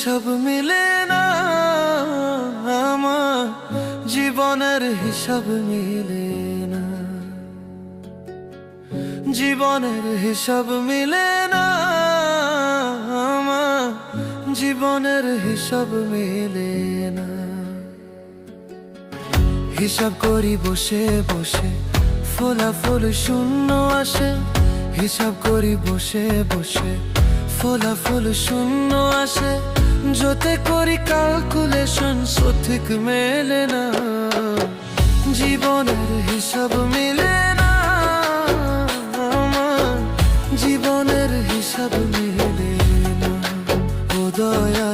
হিসাব মিলে না, আমার জীবনের হিসাব মিলে না, জীবনের হিসাব মিলে না, আমার জীবনের হিসাব মিলে না। হিসাব করি বসে বসে, ফলাফল শূন্য আসে। হিসাব করি বসে বসে, ফলাফল শূন্য আসে। যতে করি ক্যালকুলেশন সঠিক মেলে না, জীবনের হিসাব মিলে না, আমার জীবনের হিসাব মিলে না। ও দয়া